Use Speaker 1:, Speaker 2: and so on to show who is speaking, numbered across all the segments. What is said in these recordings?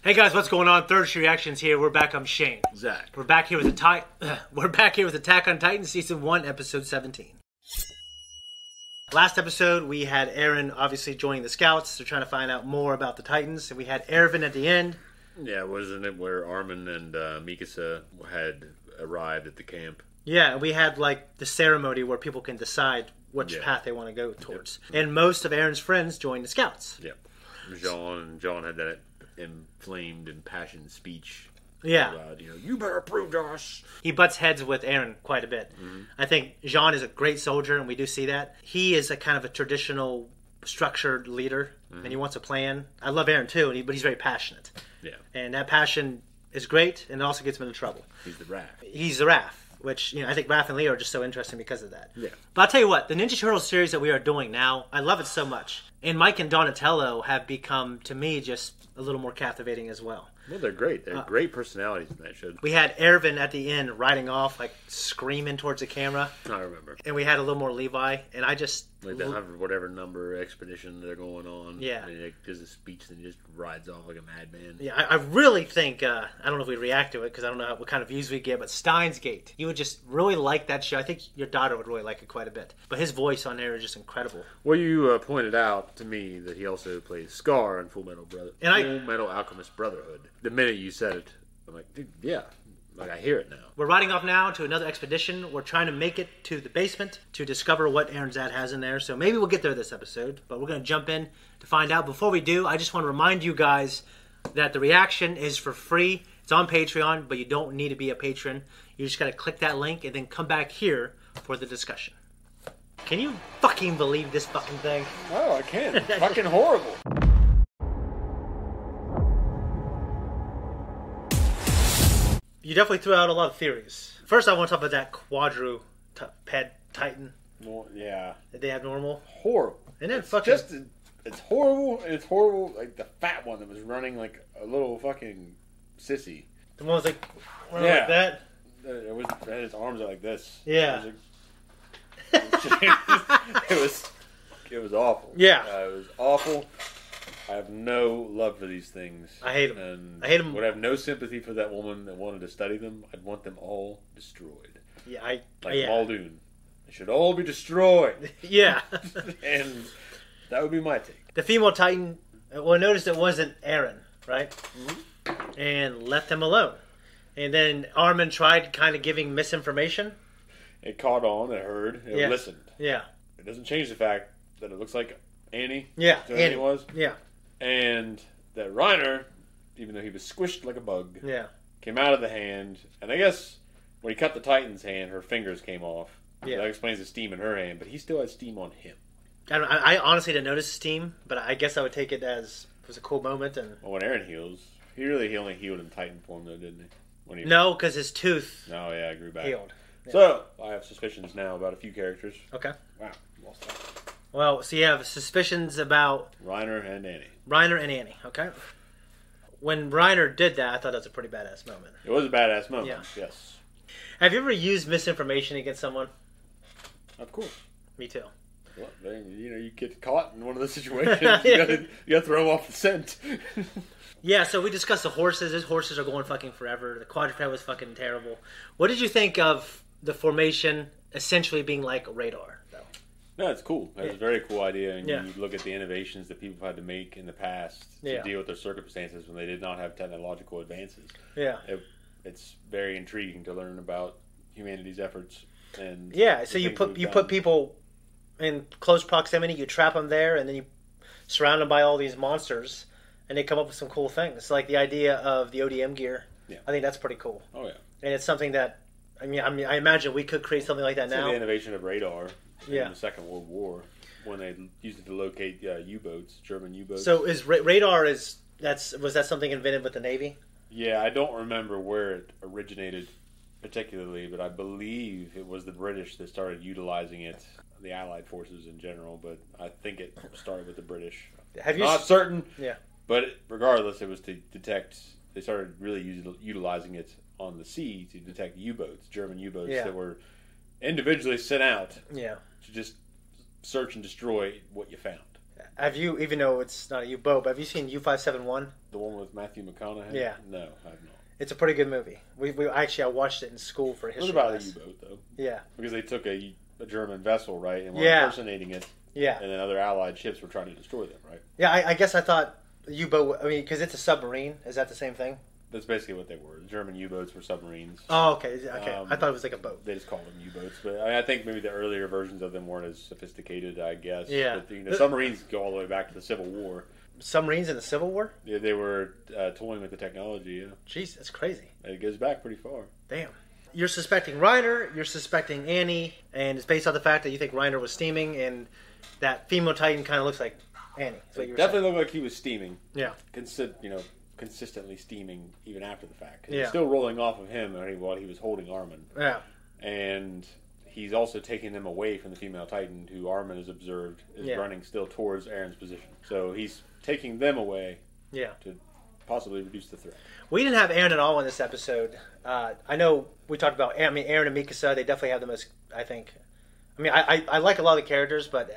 Speaker 1: Hey guys, what's going on? Third Street Reactions here. We're back. I'm Shane.
Speaker 2: Zack.
Speaker 1: We're back here with Attack on Titan Season 1, Episode 17. Last episode, we had Eren obviously joining the Scouts. They're trying to find out more about the Titans. And we had Erwin at the end.
Speaker 2: Yeah, wasn't it where Armin and Mikasa had arrived at the camp?
Speaker 1: Yeah, we had like the ceremony where people can decide which path they want to go towards. Yep. And most of Eren's friends joined the Scouts.
Speaker 2: Yep. John had that inflamed, impassioned speech.
Speaker 1: Yeah.
Speaker 2: About, you better approve to us.
Speaker 1: He butts heads with Eren quite a bit. Mm-hmm. I think Jean is a great soldier, and we do see that. He is a kind of a traditional, structured leader, and he wants a plan. I love Eren too, but he's very passionate.
Speaker 2: Yeah.
Speaker 1: And that passion is great, and it also gets him into trouble.
Speaker 2: He's the Raph.
Speaker 1: He's the Raph, which, I think Raph and Leo are just so interesting because of that.
Speaker 2: Yeah.
Speaker 1: But I'll tell you what, the Ninja Turtles series that we are doing now, I love it so much. And Mike and Donatello have become, to me, just a little more captivating as well.
Speaker 2: Well, they're great. They're great personalities in that show.
Speaker 1: We had Erwin at the end riding off, like screaming towards the camera.
Speaker 2: I remember.
Speaker 1: And we had a little more Levi, and I just...
Speaker 2: Like that 100 whatever number expedition they're going on.
Speaker 1: Yeah.
Speaker 2: And he gives a speech and he just rides off like a madman.
Speaker 1: Yeah, I really think, I don't know if we react to it, because I don't know what kind of views we get, but Steins Gate. You would just really like that show. I think your daughter would really like it quite a bit. But his voice on there is just incredible.
Speaker 2: Well, you pointed out to me that he also plays Scar in Full Metal Alchemist Brotherhood. The minute you said it, I'm like, dude, yeah. Like, I hear it now.
Speaker 1: We're riding off now to another expedition. We're trying to make it to the basement to discover what Aaron Zad has in there. So maybe we'll get there this episode, but we're going to jump in to find out. Before we do, I just want to remind you guys that the reaction is for free. It's on Patreon, but you don't need to be a patron. You just got to click that link and then come back here for the discussion. Can you fucking believe this fucking thing?
Speaker 2: Oh, I can. Fucking horrible.
Speaker 1: You definitely threw out a lot of theories. First, I want to talk about that quadruped Titan.
Speaker 2: Well, yeah.
Speaker 1: That they have normal.
Speaker 2: Horrible.
Speaker 1: And then
Speaker 2: it's
Speaker 1: fucking...
Speaker 2: it's horrible, and it's horrible, like the fat one that was running like a little fucking sissy.
Speaker 1: The one was like, like that?
Speaker 2: It had its arms out like this.
Speaker 1: Yeah.
Speaker 2: It was awful.
Speaker 1: Yeah.
Speaker 2: It was awful. I have no love for these things.
Speaker 1: I hate them.
Speaker 2: And
Speaker 1: I hate them.
Speaker 2: Would have no sympathy for that woman that wanted to study them. I'd want them all destroyed.
Speaker 1: Yeah,
Speaker 2: like Muldoon. They should all be destroyed.
Speaker 1: Yeah.
Speaker 2: And that would be my take.
Speaker 1: The female Titan, well, notice it wasn't Eren, right? Mm-hmm. And left him alone. And then Armin tried kind of giving misinformation.
Speaker 2: It caught on, it heard, it listened.
Speaker 1: Yeah.
Speaker 2: It doesn't change the fact that it looks like Annie.
Speaker 1: Yeah,
Speaker 2: Annie was.
Speaker 1: Yeah.
Speaker 2: And that Reiner, even though he was squished like a bug, came out of the hand. And I guess when he cut the Titan's hand, her fingers came off. Yeah. That explains the steam in her hand, but he still had steam on him.
Speaker 1: I honestly didn't notice the steam, but I guess I would take it as it was a cool moment. And
Speaker 2: well, when Eren heals, he only healed in Titan form, though, didn't he?
Speaker 1: No, because his tooth.
Speaker 2: Oh yeah, grew back.
Speaker 1: Healed. Yeah.
Speaker 2: So I have suspicions now about a few characters.
Speaker 1: Okay.
Speaker 2: Wow, lost that.
Speaker 1: Well, so you have suspicions about
Speaker 2: Reiner and Annie.
Speaker 1: Reiner and Annie, okay. When Reiner did that, I thought that was a pretty badass moment.
Speaker 2: It was a badass moment. Yeah. Yes.
Speaker 1: Have you ever used misinformation against someone?
Speaker 2: Of course.
Speaker 1: Me too.
Speaker 2: Well, you get caught in one of those situations. You gotta throw them off the scent.
Speaker 1: Yeah, so we discussed the horses. His horses are going fucking forever. The quadruped was fucking terrible. What did you think of the formation essentially being like a radar, though?
Speaker 2: No, it's cool. It's a very cool idea. And you look at the innovations that people had to make in the past to deal with their circumstances when they did not have technological advances.
Speaker 1: Yeah.
Speaker 2: It's very intriguing to learn about humanity's efforts. And
Speaker 1: so you put people in close proximity, you trap them there, and then you surround them by all these monsters, and they come up with some cool things. Like the idea of the ODM gear. Yeah. I think that's pretty cool.
Speaker 2: Oh, yeah.
Speaker 1: And it's something that, I imagine we could create something like that now.
Speaker 2: The innovation of radar in the Second World War, when they used it to locate U-boats, German U-boats.
Speaker 1: So is radar, was that something invented with the Navy?
Speaker 2: Yeah, I don't remember where it originated particularly, but I believe it was the British that started utilizing it, the Allied forces in general, but I think it started with the British. Not certain, but regardless, it was to detect, they started really utilizing it on the sea to detect U-boats, German U-boats that were individually sent out to just search and destroy what you found.
Speaker 1: Have you, even though it's not a U-boat, but have you seen U-571?
Speaker 2: The one with Matthew McConaughey?
Speaker 1: Yeah.
Speaker 2: No, I have not.
Speaker 1: It's a pretty good movie. I watched it in school for history
Speaker 2: What about
Speaker 1: class.
Speaker 2: a U-boat, though?
Speaker 1: Yeah.
Speaker 2: Because they took a German vessel, right, and were
Speaker 1: Yeah.
Speaker 2: impersonating it,
Speaker 1: Yeah.
Speaker 2: and then other Allied ships were trying to destroy them, right?
Speaker 1: Yeah, I guess I thought U-boat, because it's a submarine. Is that the same thing?
Speaker 2: That's basically what they were. The German U-boats were submarines.
Speaker 1: Oh, okay. I thought it was like a boat.
Speaker 2: They just called them U-boats, but I think maybe the earlier versions of them weren't as sophisticated, I guess.
Speaker 1: Yeah.
Speaker 2: But, submarines go all the way back to the Civil War.
Speaker 1: Submarines in the Civil War?
Speaker 2: Yeah, they were toying with the technology, yeah.
Speaker 1: Jeez, that's crazy.
Speaker 2: It goes back pretty far.
Speaker 1: Damn. You're suspecting Reiner, you're suspecting Annie, and it's based on the fact that you think Reiner was steaming, and that female Titan kind of looks like Annie. That's what you were
Speaker 2: Definitely
Speaker 1: saying.
Speaker 2: looked like he was steaming.
Speaker 1: Yeah.
Speaker 2: Consistently steaming even after the fact.
Speaker 1: Yeah.
Speaker 2: It's still rolling off of him while he was holding Armin.
Speaker 1: Yeah.
Speaker 2: And he's also taking them away from the female Titan, who Armin has observed is running still towards Aaron's position. So he's taking them away to possibly reduce the threat.
Speaker 1: We didn't have Aaron at all in this episode. I know we talked about Aaron and Mikasa. They definitely have the most, I think. I like a lot of the characters, but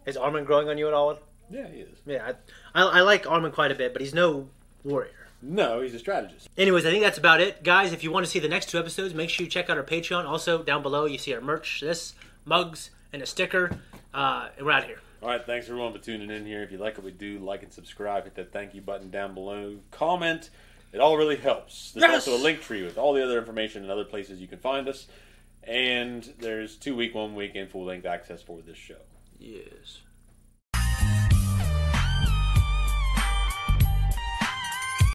Speaker 1: is Armin growing on you at all?
Speaker 2: Yeah, he is.
Speaker 1: Yeah, I like Armin quite a bit, but he's no warrior.
Speaker 2: No, he's a strategist.
Speaker 1: Anyways, I think that's about it. Guys, if you want to see the next 2 episodes, make sure you check out our Patreon. Also, down below, you see our merch, mugs, and a sticker. And we're out of here.
Speaker 2: All right, thanks everyone for tuning in here. If you like what we do, like and subscribe. Hit that thank you button down below. Comment. It all really helps. There's also a link tree with all the other information and other places you can find us. And there's 2 week, 1 week, and full-length access for this show.
Speaker 1: Yes.